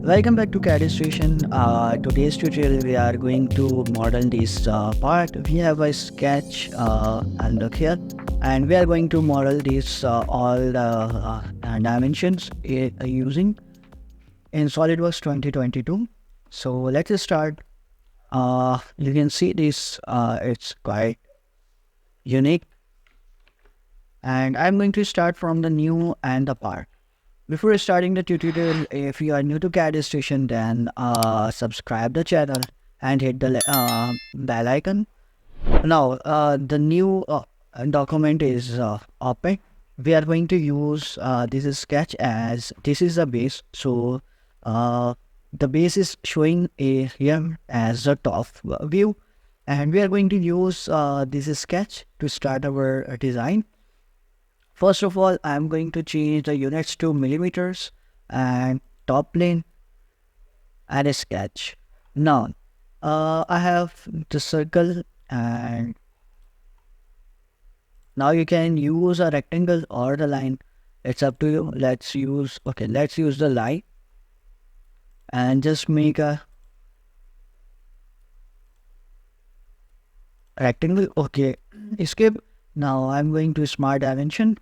Welcome back to CAD Station. Today's tutorial we are going to model this part. We have a sketch and look here, and we are going to model this all dimensions using in SolidWorks 2022. So let's start. You can see this. It's quite unique, and I'm going to start from the new and the part. Before starting the tutorial, if you are new to CAD Station, then subscribe the channel and hit the bell icon. Now, the new document is open. We are going to use this is sketch as this is the base. So, the base is showing here as the top view, and we are going to use this sketch to start our design. First of all, I'm going to change the units to millimeters and top plane and a sketch. Now, I have the circle, and now you can use a rectangle or the line. It's up to you. Let's use the line and just make a rectangle. Okay, escape. Now I'm going to smart dimension.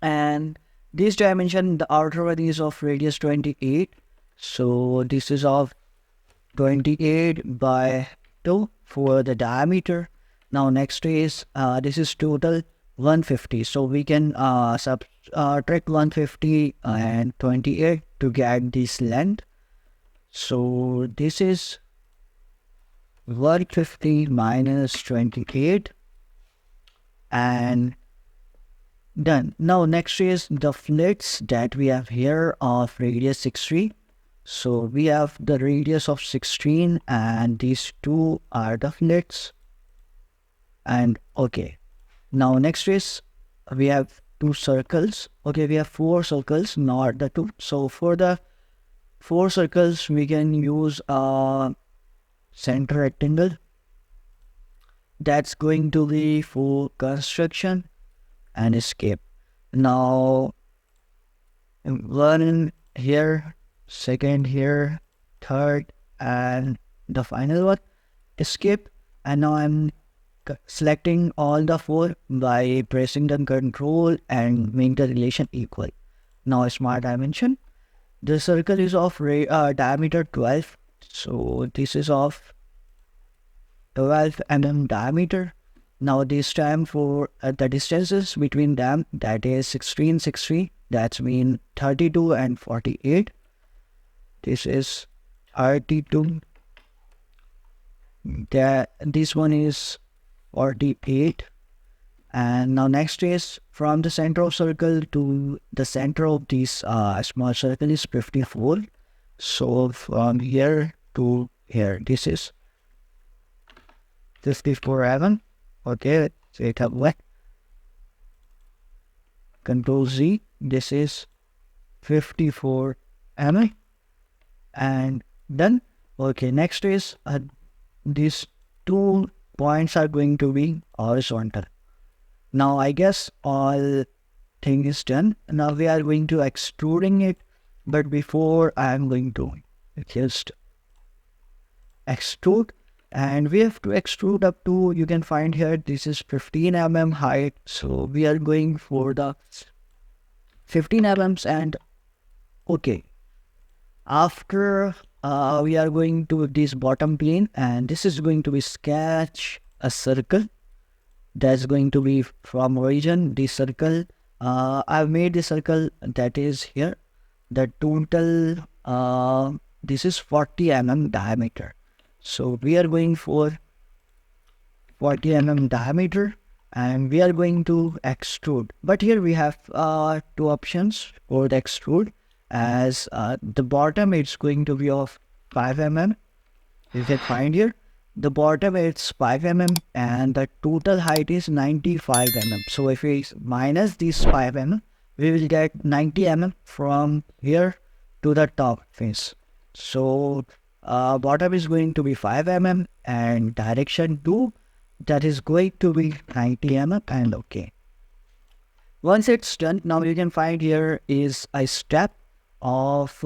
And this dimension, the outer one is of radius 28, so this is of 28 by 2 for the diameter. Now next is this is total 150, so we can subtract 150 and 28 to get this length. So this is 150 minus 28 and done. Now next is the flits that we have here of radius 16. So we have the radius of 16 and these two are the flits. And okay. Now next is we have two circles. Okay, we have four circles, not the two. So for the four circles we can use a center rectangle. That's going to be for construction and escape. Now one here, second here, third, and the final one, escape. And now I'm selecting all the four by pressing the control and make the relation equal. Now smart dimension. The circle is of diameter 12, so this is of 12 mm diameter. Now this time for the distances between them, that is 16, 60, that's mean 32 and 48. This is 32. This one is 48. And now next is from the center of circle to the center of this small circle is 54. So from here to here, this is 54 mm. Okay, let's set up what? Control Z. This is 54 mm and done. Okay, next is these 2 points are going to be horizontal. Now I guess all thing is done. Now we are going to extruding it, but before I am going to just extrude. And we have to extrude up to, you can find here, this is 15 mm height. So we are going for the 15 mm and okay. After we are going to this bottom plane, and this is going to be sketch a circle. That's going to be from origin, this circle. I've made the circle that is here. The total, this is 40 mm diameter. So we are going for 40 mm diameter and we are going to extrude. But here we have two options for the extrude. As the bottom it's going to be of 5 mm. You can find here. The bottom it's 5 mm and the total height is 95 mm. So if we minus this 5 mm, we will get 90 mm from here to the top face. So bottom is going to be 5 mm and direction 2, that is going to be 90 mm and okay. Once it's done, now you can find here is a step of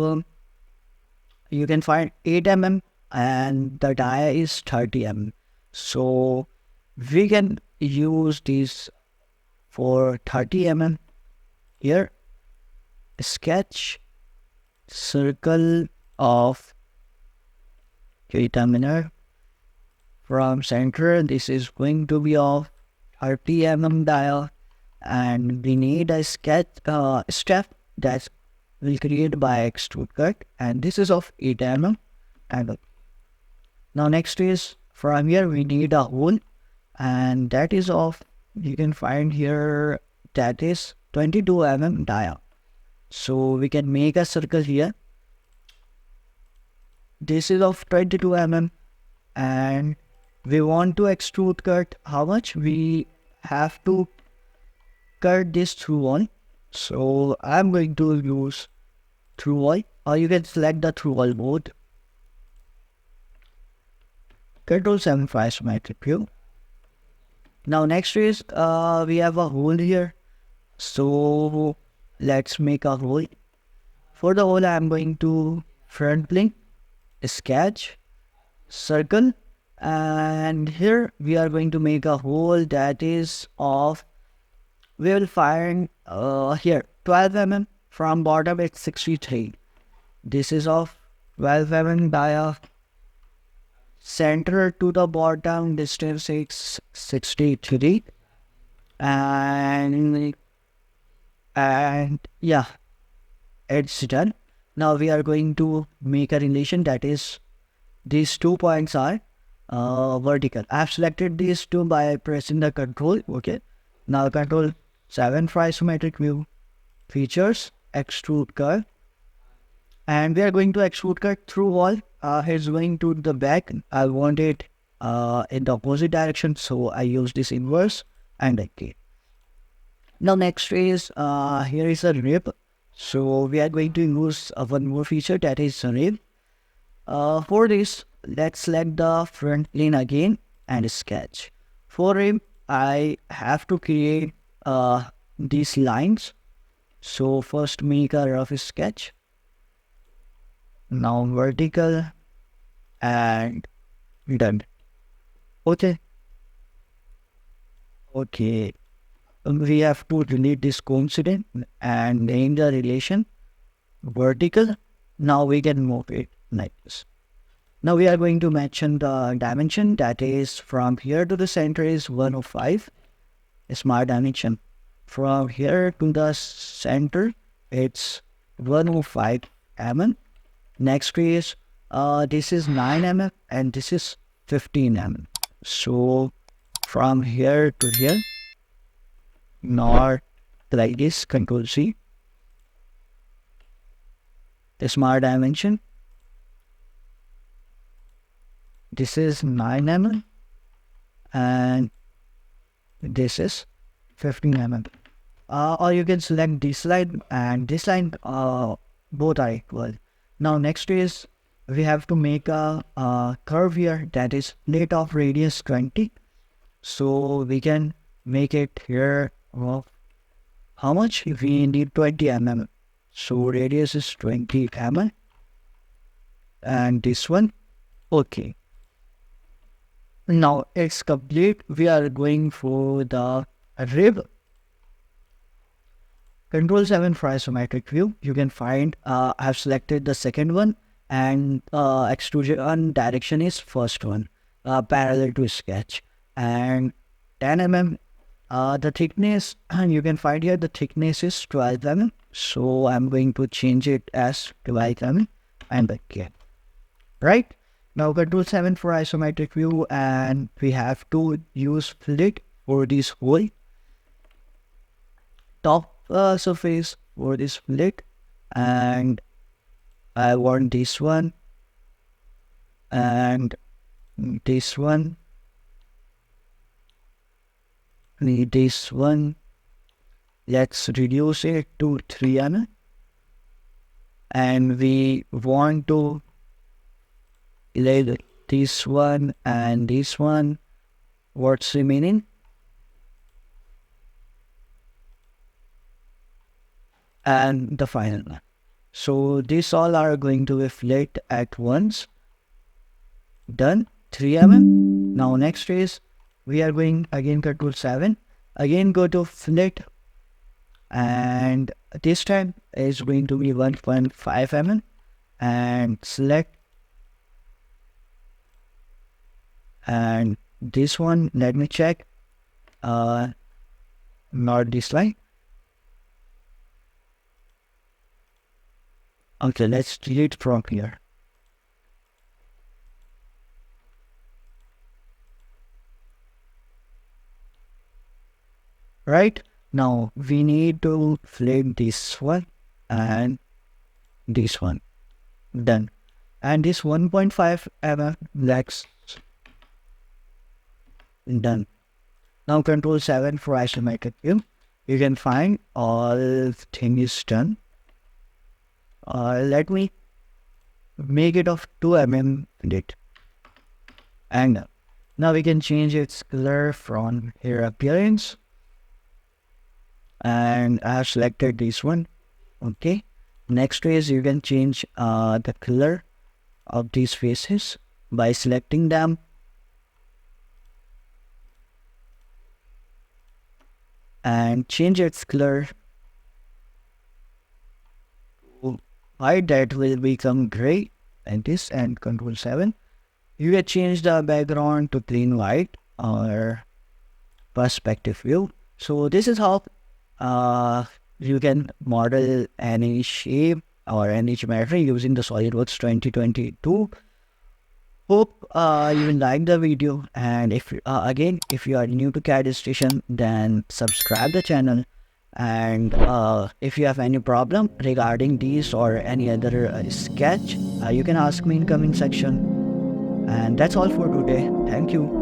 you can find 8 mm and the dia is 30 mm. So we can use this for 30 mm. Here, sketch circle of determiner from center. This is going to be of 30 mm dial, and we need a sketch step that will create by extrude cut, and this is of 8 mm. And now next is from here we need a hole, and that is of, you can find here, that is 22 mm dia. So we can make a circle here. This is of 22 mm, and we want to extrude cut how much? We have to cut this through all. So I'm going to use through all, or you can select the through all mode. Control 7 for isometric view. Now next is we have a hole here. So let's make a hole. For the hole I'm going to front plane, sketch, circle, and here we are going to make a hole that is of, we will find here 12 mm, from bottom it's 63. This is of 12 mm dia, center to the bottom distance is 63, and yeah, it's done. Now we are going to make a relation, that is these 2 points are vertical. I have selected these two by pressing the control. Okay, now control 7 for isometric view, features, extrude curve, and we are going to extrude cut through wall. It's going to the back. I want it in the opposite direction, so I use this inverse and okay. Now next is here is a rib. So we are going to use one more feature, that is a rib. For this, let's select the front plane again and sketch. For rib, I have to create these lines. So first make a rough sketch. Now vertical and done. Okay. Okay. We have to delete this coincident and name the relation vertical. Now we can move it like this. Now we are going to mention the dimension, that is from here to the center is 105 smart dimension. From here to the center it's 105 mm. Next is this is 9 mm and this is 15 mm. So from here to here, not like this, control C, the smart dimension, this is 9 mm and this is 15 mm. Or you can select this line and this line, both are equal. Now next is we have to make a curve here, that is plate of radius 20. So we can make it here of how much? We need 20 mm. So radius is 20 mm. And this one, okay. Now it's complete. We are going for the rib. Control 7 for isometric view. You can find I have selected the second one, and extrusion direction is first one, parallel to sketch, and 10 mm. The thickness, you can find here the thickness is 12 mm. So I'm going to change it as 12 mm and okay. Right? Now control 7 for isometric view, and we have to use flit for this whole top surface for this flit, and I want this one and this one, need this one. Let's reduce it to 3 mm, and we want to let this one and this one. What's remaining? And the final one. So these all are going to be flit at once. Done. 3 mm. Now next is we are going again Control 7. Again go to flit, and this time is going to be 1.5 mm, and select, and this one let me check, not this line. Okay, let's delete from here. Right now we need to flip this one and this one. Done. And this 1.5 mm, that's done. Now Control 7 for isometric view. You can find all thing is done. Let me make it of 2 mm flit. And now we can change its color from here, appearance, and I have selected this one. Okay, next is you can change the color of these faces by selecting them, and change its color to white. That will become gray, and this, and Control 7. You can change the background to clean white or perspective view. So this is how you can model any shape or any geometry using the SolidWorks 2022. Hope you will like the video, and if again if you are new to CAD station, then subscribe the channel, and if you have any problem regarding these or any other sketch, you can ask me in comment section. And that's all for today. Thank you.